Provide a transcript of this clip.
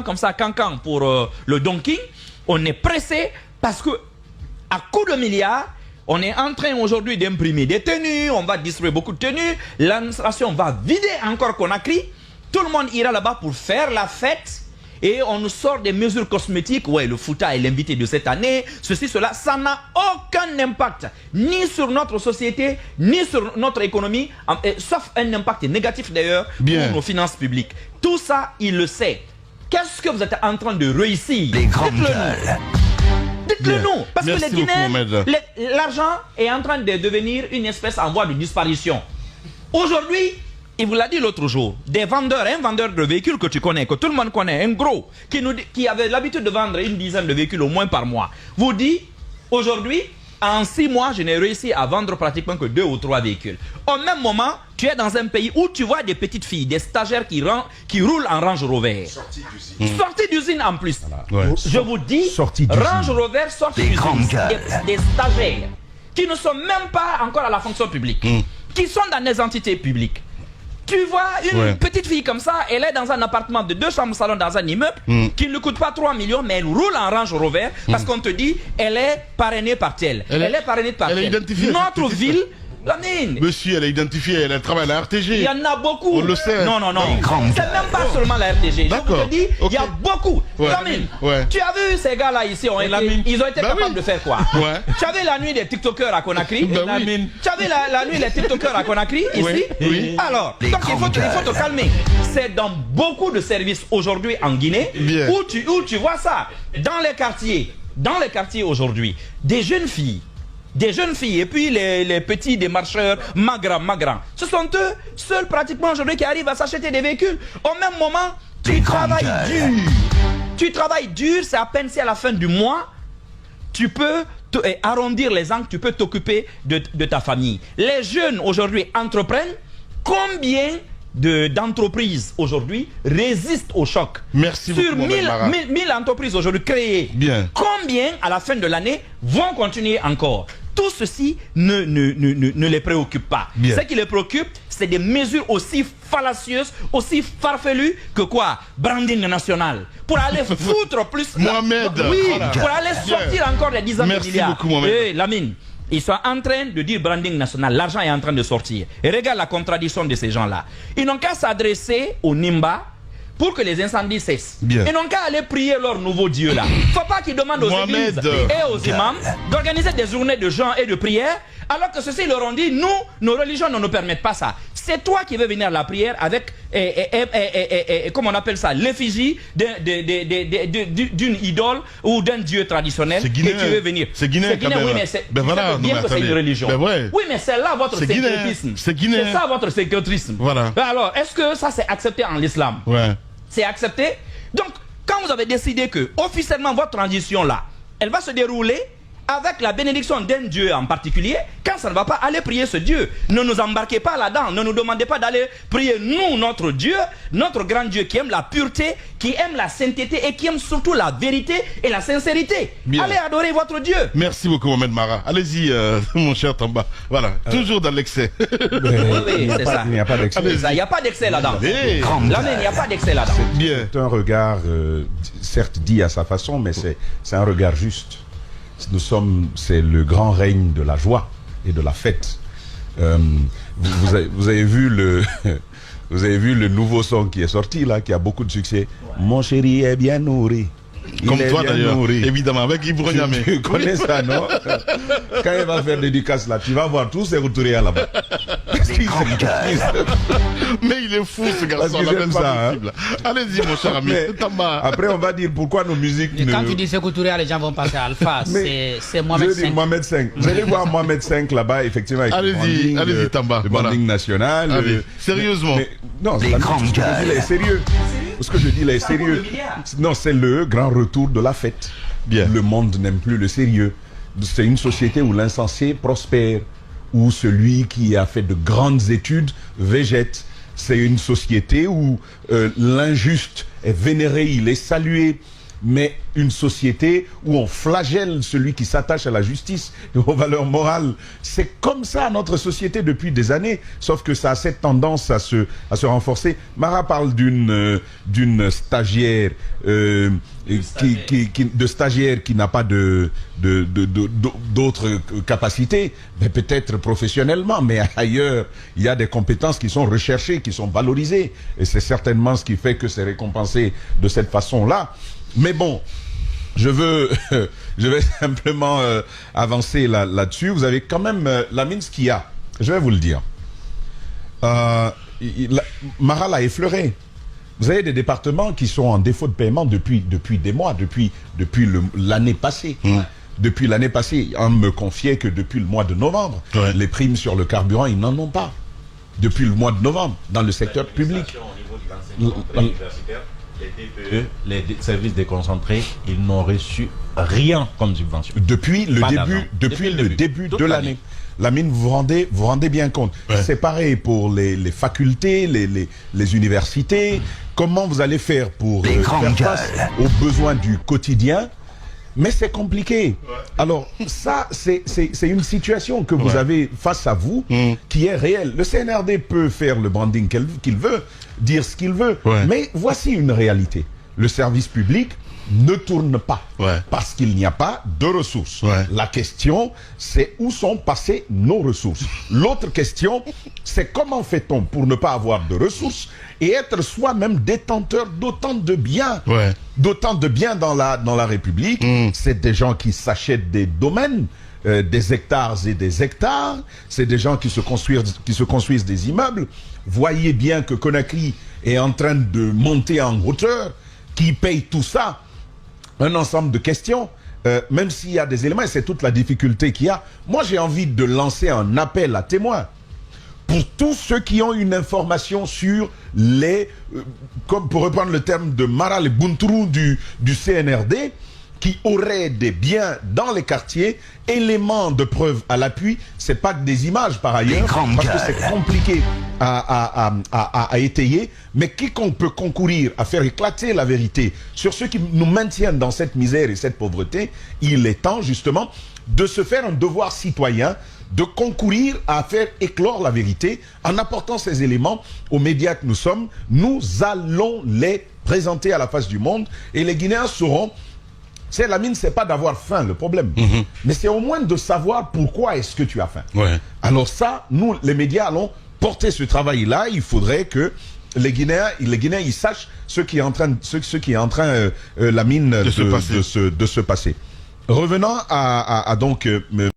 comme ça, cancan pour le donking. On est pressé parce que à coups de milliards, on est en train aujourd'hui d'imprimer des tenues, on va distribuer beaucoup de tenues, l'administration va vider encore Conakry, tout le monde ira là-bas pour faire la fête et on nous sort des mesures cosmétiques. Ouais, le Fouta est l'invité de cette année, ceci, cela, ça n'a aucun impact, ni sur notre société, ni sur notre économie, sauf un impact négatif d'ailleurs pour nos finances publiques. Tout ça, il le sait. Qu'est-ce que vous êtes en train de réussir? Dites-le nous, parce que les Guinéens, l'argent est en train de devenir une espèce en voie de disparition. Aujourd'hui, il vous l'a dit l'autre jour, des vendeurs, un vendeur de véhicules que tu connais, que tout le monde connaît, un gros, qui avait l'habitude de vendre une dizaine de véhicules au moins par mois, vous dit, aujourd'hui, en 6 mois, je n'ai réussi à vendre pratiquement que 2 ou 3 véhicules. Au même moment, tu es dans un pays où tu vois des petites filles, des stagiaires qui roulent en Range Rover. Sorties d'usine en plus. Voilà. Ouais. Je vous dis, Range Rover sortie d'usine. Des stagiaires qui ne sont même pas encore à la fonction publique, qui sont dans des entités publiques. Tu vois une petite fille comme ça, elle est dans un appartement de 2 chambres salon dans un immeuble qui ne coûte pas 3 millions, mais elle roule en Range Rover parce qu'on te dit elle est parrainée par tel. Elle est parrainée par tel. Notre ville, Lamine. Monsieur, elle est identifiée, elle travaille à la RTG. Il y en a beaucoup. On le sait. Non. C'est même pas seulement la RTG. Je vous te dis, il y a beaucoup. Lamine, tu as vu ces gars-là ici, ils ont été capables de faire quoi? Tu avais la nuit des TikTokers à Conakry. Tu avais la nuit des TikTokers à Conakry ici. Alors, donc il faut te calmer. C'est dans beaucoup de services aujourd'hui en Guinée où tu vois ça. Dans les quartiers aujourd'hui, des jeunes filles et puis les petits des marcheurs magrants. Ce sont eux seuls pratiquement aujourd'hui qui arrivent à s'acheter des véhicules. Au même moment, tu travailles dur. Tu travailles dur, c'est à peine si à la fin du mois, tu peux arrondir les angles, tu peux t'occuper de ta famille. Les jeunes aujourd'hui entreprennent. Combien d'entreprises aujourd'hui résistent au choc? Merci beaucoup. Sur 1000 entreprises aujourd'hui créées, combien à la fin de l'année vont continuer encore? Tout ceci ne les préoccupe pas. Ce qui les préoccupe, c'est des mesures aussi fallacieuses, aussi farfelues que quoi? Branding national. Pour aller foutre plus... Mohamed. Pour aller sortir encore des dizaines de milliards. Merci beaucoup, Mohamed. Lamine, ils sont en train de dire branding national. L'argent est en train de sortir. Et regarde la contradiction de ces gens-là. Ils n'ont qu'à s'adresser au Nimba pour que les incendies cessent. Ils n'ont qu'à aller prier leur nouveau Dieu là. Faut pas qu'ils demandent aux églises et aux imams d'organiser des journées de jeûne et de prière, alors que ceux-ci leur ont dit, nous, nos religions ne nous permettent pas ça. C'est toi qui veux venir à la prière avec, comment on appelle ça, l'effigie d'une idole ou d'un dieu traditionnel. Et tu veux venir. C'est guinéen, oui, mais c'est bien que c'est une religion. Oui, mais c'est là votre sécuritarisme. C'est ça votre sécuritarisme. Alors, est-ce que ça c'est accepté en l'islam? C'est accepté. Donc, quand vous avez décidé que officiellement votre transition là, elle va se dérouler avec la bénédiction d'un Dieu en particulier, quand ça ne va pas, aller prier ce Dieu. Ne nous embarquez pas là-dedans. Ne nous demandez pas d'aller prier nous, notre Dieu, notre grand Dieu qui aime la pureté, qui aime la sainteté et qui aime surtout la vérité et la sincérité. Allez adorer votre Dieu. Merci beaucoup, Mohamed Mara. Allez-y, mon cher Tamba. Voilà, toujours dans l'excès. Oui, c'est ça. Il n'y a pas d'excès. Il n'y a pas d'excès là-dedans. Il n'y a pas d'excès là-dedans. C'est un regard, certes dit à sa façon, mais c'est un regard juste. C'est le grand règne de la joie et de la fête. Vous avez vu le nouveau son qui est sorti là, qui a beaucoup de succès. Mon chéri est bien nourri. Comme toi d'ailleurs, évidemment, avec Ibro Niamé. Tu connais ça, non? Quand il va faire dédicace là, tu vas voir tous ces retouriers là-bas. Mais il est fou ce garçon, là, hein? Allez-y mon cher ami. Après on va dire pourquoi nos musiques... Quand tu dis Sékou-Touré, les gens vont passer à Alpha. C'est Mohamed 5. Mohamed 5. Vous allez voir Mohamed 5 là-bas, effectivement. Allez-y, Tamba. Le branding national. Sérieusement. Non, ce que je dis là est sérieux. Ce que je dis là est sérieux. Non, c'est le grand retour de la fête. Le monde n'aime plus le sérieux. C'est une société où l'insensé prospère, où celui qui a fait de grandes études végète. C'est une société où l'injuste est vénéré, il est salué. mais une société où on flagelle celui qui s'attache à la justice et aux valeurs morales. C'est comme ça notre société depuis des années, sauf que ça a cette tendance à se renforcer. Mara parle d'une stagiaire qui n'a pas d'autres capacités, mais peut-être professionnellement, mais ailleurs, il y a des compétences qui sont recherchées, qui sont valorisées, et c'est certainement ce qui fait que c'est récompensé de cette façon-là. Mais bon, je vais simplement avancer là-dessus. Vous avez quand même Lamine Skia, je vais vous le dire. Mara l'a effleuré. Vous avez des départements qui sont en défaut de paiement depuis des mois, depuis l'année passée. Depuis l'année passée, on me confiait que depuis le mois de novembre, les primes sur le carburant, ils n'en ont pas. Depuis le mois de novembre, dans le secteur public. Au niveau de l'enseignement universitaire, les DPE, les services déconcentrés, ils n'ont reçu rien comme subvention. Depuis le début de l'année. Lamine, vous vous rendez bien compte. C'est pareil pour les facultés, les universités. Comment vous allez faire pour faire face aux besoins du quotidien? Mais c'est compliqué. Alors ça, c'est une situation que vous avez face à vous qui est réelle. Le CNRD peut faire le branding qu'il veut, dire ce qu'il veut, mais voici une réalité. Le service public ne tourne pas parce qu'il n'y a pas de ressources. La question, c'est où sont passées nos ressources. L'autre question, c'est comment fait-on pour ne pas avoir de ressources et être soi-même détenteur d'autant de biens. D'autant de biens dans la République. C'est des gens qui s'achètent des domaines, des hectares et des hectares. C'est des gens qui se construisent des immeubles. Voyez bien que Conakry est en train de monter en hauteur. Qui paye tout ça? Un ensemble de questions, même s'il y a des éléments, et c'est toute la difficulté qu'il y a. Moi, j'ai envie de lancer un appel à témoins pour tous ceux qui ont une information sur comme pour reprendre le terme de Mara, les Buntourou du CNRD, qui auraient des biens dans les quartiers, éléments de preuve à l'appui. C'est pas que des images par ailleurs, parce que c'est compliqué à étayer, mais quiconque peut concourir à faire éclater la vérité sur ceux qui nous maintiennent dans cette misère et cette pauvreté, il est temps justement de se faire un devoir citoyen, de concourir à faire éclore la vérité en apportant ces éléments aux médias que nous sommes. Nous allons les présenter à la face du monde et les Guinéens sauront. C'est Lamine, c'est pas d'avoir faim le problème, mais c'est au moins de savoir pourquoi est-ce que tu as faim. Alors ça, nous, les médias, allons porter ce travail-là. Il faudrait que les Guinéens, ils sachent ce qui est en train, Lamine, de se passer. Revenant à donc